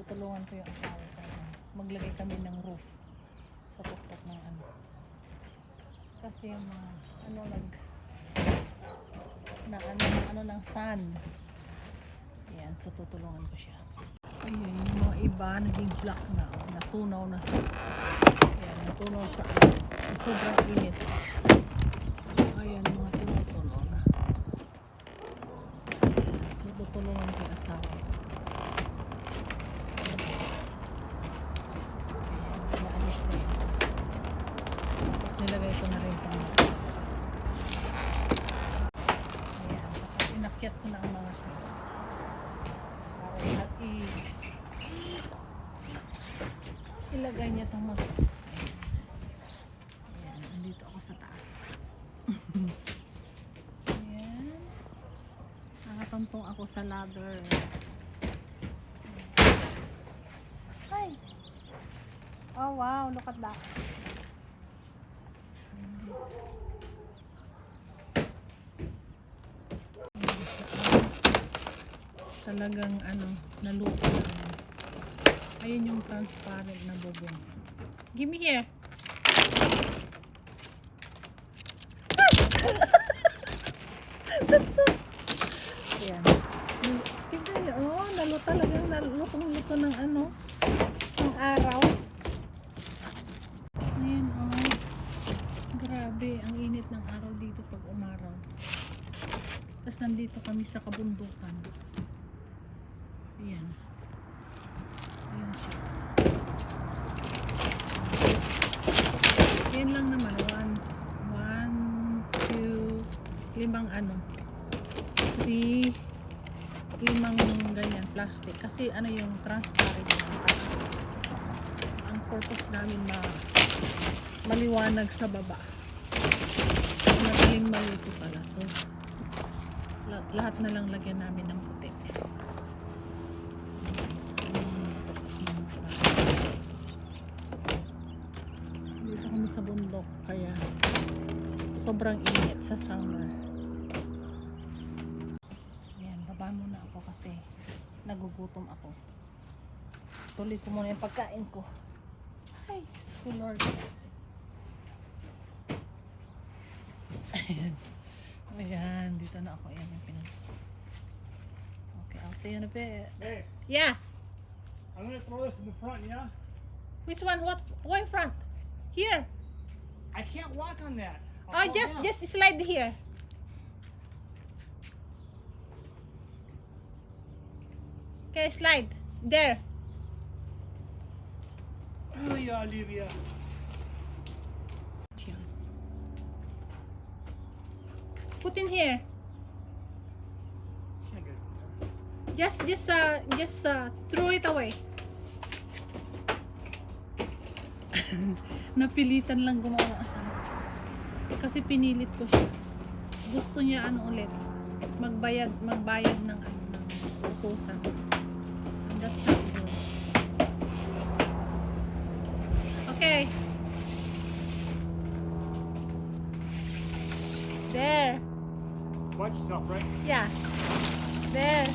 tutulungan ko yung asawa ko. Maglagay kami ng roof sa tuktok ng ano. Kasi yung mga ano ng sun. Ayan, so tutulungan ko siya. Ayun, yung mga iba naging black na. Natunaw na sa ayan, natunaw sa sobrang init. Ayan, mga tumutunaw na. Ayan, so tutulungan ko yung asawa ko. Naalis na yung isa. Tapos nilagay ko na rin ito. Ayan. Tapos inakyat ko na ang mga siya. Para lahat ilagay niya itong mga. Ayan. Nandito ako sa taas. Ayan. Nakatantong ako sa ladder. Hi! Oh wow, look at that. Talagang naluto namin. Ayun yung transparent na bubong. Give me here. Ayan. Tignan niyo, talagang nalutong-luto ng ng araw. Ayan, grabe, ang init ng araw dito pag umaraw. Tapos nandito kami sa kabundukan. Ayan. Ayan siya. Ayan lang naman. 1, 2, 5 limang ganyan, plastic. Kasi yung transparent. Ang purpose namin maliwanag sa baba. Madaling maluto pala. So, lahat na lang lagyan namin ng puti. Dito kami sa bundok, kaya sobrang init sa summer. Ayan, baba muna ako kasi nagugutom ako. Tuloy ko muna yung pagkain ko. Ay, Diyos ko Lord. Ayan. Ayan, dito na ako. Ayan yung pinag. Okay, I'll see you in a bit. Hey, Yeah. I'm gonna throw this in the front, yeah? Which one? What front? Here. I can't walk on that. Oh, just slide here. Okay, slide. There. Oh, yeah, Olivia. Put in here. Can't get it from there. Just throw it away. Napilitan lang gumawa ng asawa. Kasi pinilit ko siya. Gusto niya ulit. Magbayad ng utusan. And that's how it goes. Okay. There. Watch yourself, right? Yeah. There.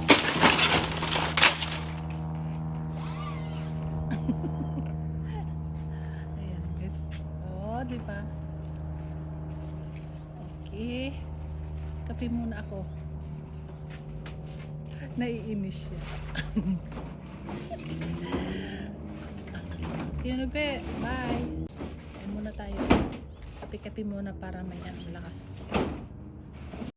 Ayan, guys. Oh, di ba? Okay. Kape muna ako. Naiinis siya. See you in a bit. Bye. Kain muna tayo. Kape-kape muna para may lakas.